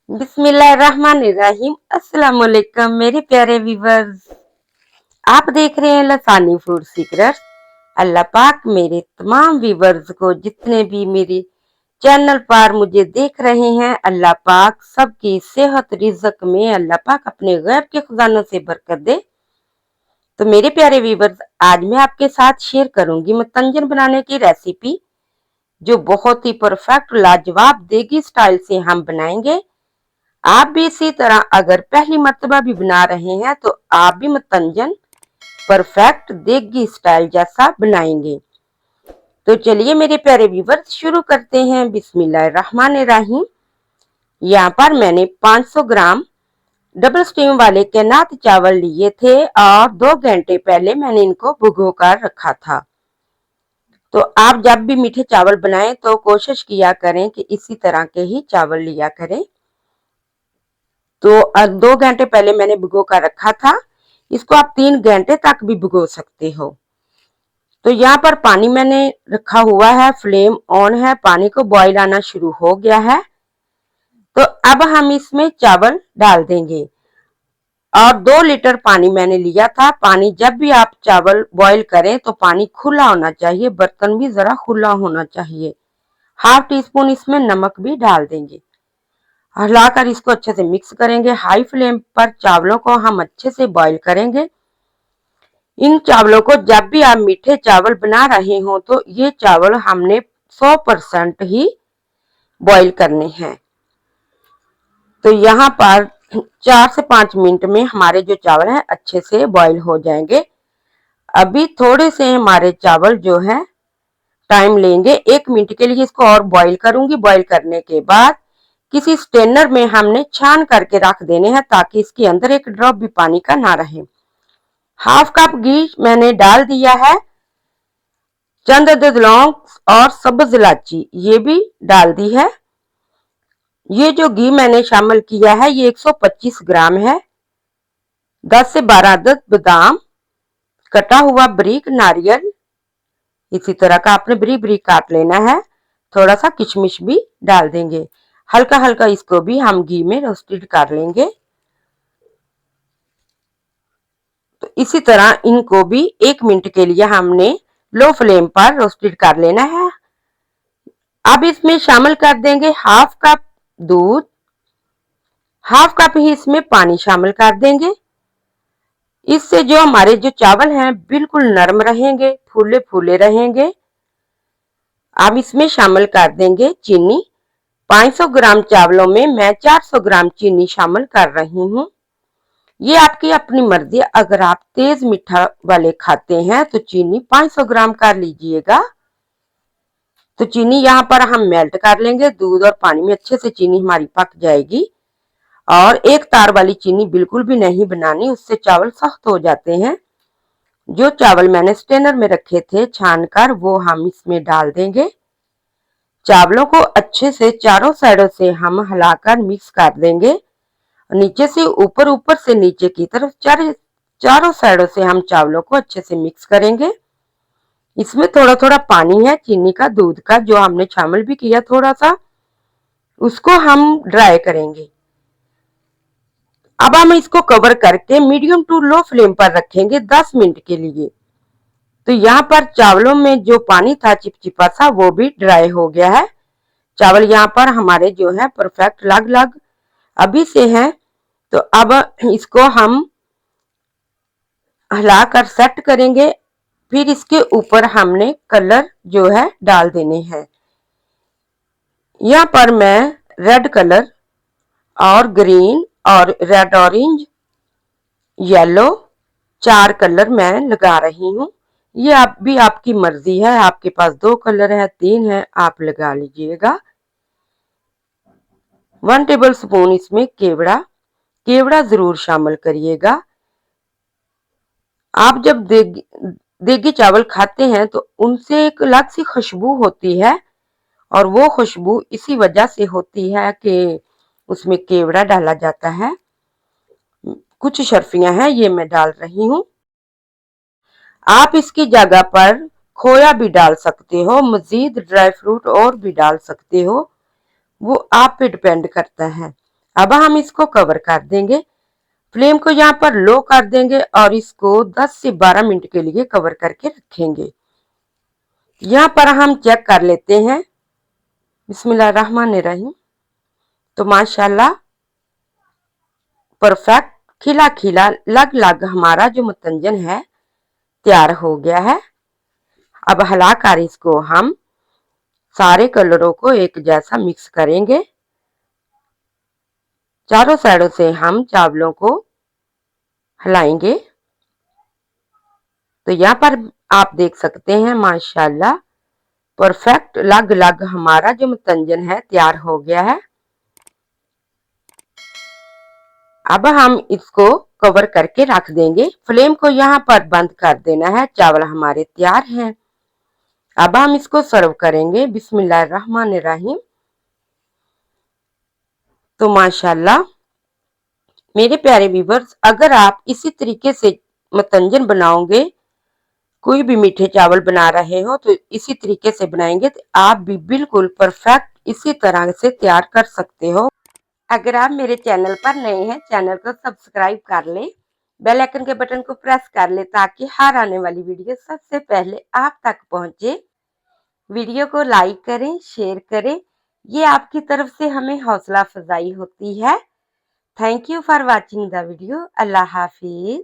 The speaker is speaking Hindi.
बिस्मिल्लाहिर्रहमानिर्रहीम। अस्सलाम वालेकुम मेरे प्यारे व्यूवर्स। आप देख रहे हैं लसानी फूड सीक्रेट्स। अल्लाह पाक मेरे तमाम व्यूवर्स को, जितने भी मेरे चैनल पर मुझे देख रहे हैं, अल्लाह पाक सबकी सेहत रिज़्क में अल्लाह पाक अपने गैब के खजानों से बरकत दे। तो मेरे प्यारे व्यूवर्स, आज मैं आपके साथ शेयर करूंगी मतंजन बनाने की रेसिपी, जो बहुत ही परफेक्ट लाजवाब देगी स्टाइल से हम बनाएंगे। आप भी इसी तरह अगर पहली मर्तबा भी बना रहे हैं तो आप भी मतंजन परफेक्ट देगी स्टाइल जैसा बनाएंगे। तो चलिए मेरे प्यारे व्यूवर्स, शुरू करते हैं। बिस्मिल्लाहिर्रहमानिर्रहीम। यहाँ पर मैंने 500 ग्राम डबल स्टीम वाले कैनात चावल लिए थे और 2 घंटे पहले मैंने इनको भिगो कर रखा था। तो आप जब भी मीठे चावल बनाएं तो कोशिश किया करें कि इसी तरह के ही चावल लिया करें। तो 2 घंटे पहले मैंने भिगो कर रखा था। इसको आप 3 घंटे तक भी भिगो सकते हो। तो यहाँ पर पानी मैंने रखा हुआ है, फ्लेम ऑन है, पानी को बॉईल आना शुरू हो गया है। तो अब हम इसमें चावल डाल देंगे और 2 लीटर पानी मैंने लिया था। पानी जब भी आप चावल बॉईल करें तो पानी खुला होना चाहिए, बर्तन भी जरा खुला होना चाहिए। हाफ टी स्पून इसमें नमक भी डाल देंगे। हिलाकर इसको अच्छे से मिक्स करेंगे। हाई फ्लेम पर चावलों को हम अच्छे से बॉईल करेंगे। इन चावलों को जब भी आप मीठे चावल बना रहे हो तो ये चावल हमने 100% ही बॉईल करने हैं। तो यहाँ पर 4 से 5 मिनट में हमारे जो चावल हैं अच्छे से बॉईल हो जाएंगे। अभी थोड़े से हमारे चावल जो है टाइम लेंगे। 1 मिनट के लिए इसको और बॉईल करूंगी। बॉईल करने के बाद किसी स्टेनर में हमने छान करके रख देने हैं ताकि इसके अंदर एक ड्रॉप भी पानी का ना रहे। हाफ कप घी मैंने डाल दिया है। चंद अदद लौंग और सब्ज इलायची ये भी डाल दी है। ये जो घी मैंने शामिल किया है ये 125 ग्राम है। 10 से 12 अदद बादाम, कटा हुआ बारीक नारियल इसी तरह का आपने बारीक बारीक काट लेना है। थोड़ा सा किशमिश भी डाल देंगे। हल्का हल्का इसको भी हम घी में रोस्टेड कर लेंगे। तो इसी तरह इनको भी 1 मिनट के लिए हमने लो फ्लेम पर रोस्टेड कर लेना है। अब इसमें शामिल कर देंगे हाफ कप दूध। हाफ कप ही इसमें पानी शामिल कर देंगे। इससे जो हमारे जो चावल हैं बिल्कुल नरम रहेंगे, फूले फूले रहेंगे। अब इसमें शामिल कर देंगे चीनी। 500 ग्राम चावलों में मैं 400 ग्राम चीनी शामिल कर रही हूँ। ये आपकी अपनी मर्जी, अगर आप तेज मीठा वाले खाते हैं तो चीनी 500 ग्राम कर लीजिएगा। तो चीनी यहाँ पर हम मेल्ट कर लेंगे। दूध और पानी में अच्छे से चीनी हमारी पक जाएगी। और एक तार वाली चीनी बिल्कुल भी नहीं बनानी, उससे चावल सख्त हो जाते हैं। जो चावल मैंने स्टेनर में रखे थे छान कर वो हम इसमें डाल देंगे। चावलों को अच्छे से चारों साइडों से हम हिलाकर मिक्स कर देंगे। नीचे से ऊपर, ऊपर से नीचे की तरफ चारों साइडों से हम चावलों को अच्छे से मिक्स करेंगे। इसमें थोड़ा थोड़ा पानी है चीनी का, दूध का जो हमने शामिल भी किया थोड़ा सा, उसको हम ड्राई करेंगे। अब हम इसको कवर करके मीडियम टू लो फ्लेम पर रखेंगे 10 मिनट के लिए। तो यहाँ पर चावलों में जो पानी था चिपचिपा सा वो भी ड्राई हो गया है। चावल यहाँ पर हमारे जो है परफेक्ट लग लग अभी से हैं। तो अब इसको हम हिलाकर सेट करेंगे। फिर इसके ऊपर हमने कलर जो है डाल देने हैं। यहाँ पर मैं रेड कलर और ग्रीन और रेड ऑरेंज येलो 4 कलर मैं लगा रही हूँ। ये आप भी आपकी मर्जी है, आपके पास 2 कलर है 3 है आप लगा लीजिएगा। 1 टेबल स्पून इसमें केवड़ा जरूर शामिल करिएगा। आप जब देगी चावल खाते हैं तो उनसे एक अलग सी खुशबू होती है और वो खुशबू इसी वजह से होती है कि उसमें केवड़ा डाला जाता है। कुछ शर्फियां हैं ये मैं डाल रही हूँ। आप इसकी जगह पर खोया भी डाल सकते हो, मजीद ड्राई फ्रूट और भी डाल सकते हो, वो आप पे डिपेंड करता है। अब हम इसको कवर कर देंगे। फ्लेम को यहाँ पर लो कर देंगे और इसको 10 से 12 मिनट के लिए कवर करके रखेंगे। यहाँ पर हम चेक कर लेते हैं। बिस्मिल्लाहिर्रहमानिर्रहीम। तो माशाल्लाह परफेक्ट खिला खिला लग लग हमारा जो मतंजन है तैयार हो गया है। अब हिलाकर इसको हम सारे कलरों को एक जैसा मिक्स करेंगे। चारों साइडों से हम चावलों को हिलाएंगे। तो यहाँ पर आप देख सकते हैं माशाल्लाह परफेक्ट लग लग हमारा जो मतंजन है तैयार हो गया है। अब हम इसको कवर करके रख देंगे। फ्लेम को यहाँ पर बंद कर देना है। चावल हमारे तैयार हैं। अब हम इसको सर्व करेंगे। बिस्मिल्लाहिर्रहमानिर्रहीम। तो माशाल्लाह मेरे प्यारे व्यूअर्स, अगर आप इसी तरीके से मतंजन बनाओगे, कोई भी मीठे चावल बना रहे हो तो इसी तरीके से बनाएंगे तो आप भी बिल्कुल परफेक्ट इसी तरह से तैयार कर सकते हो। अगर आप मेरे चैनल पर नए हैं, चैनल को सब्सक्राइब कर ले, बेल आइकन के बटन को प्रेस कर ले ताकि हर आने वाली वीडियो सबसे पहले आप तक पहुंचे। वीडियो को लाइक करें, शेयर करें, ये आपकी तरफ से हमें हौसला अफजाई होती है। Thank you for watching the video. Allah Hafiz.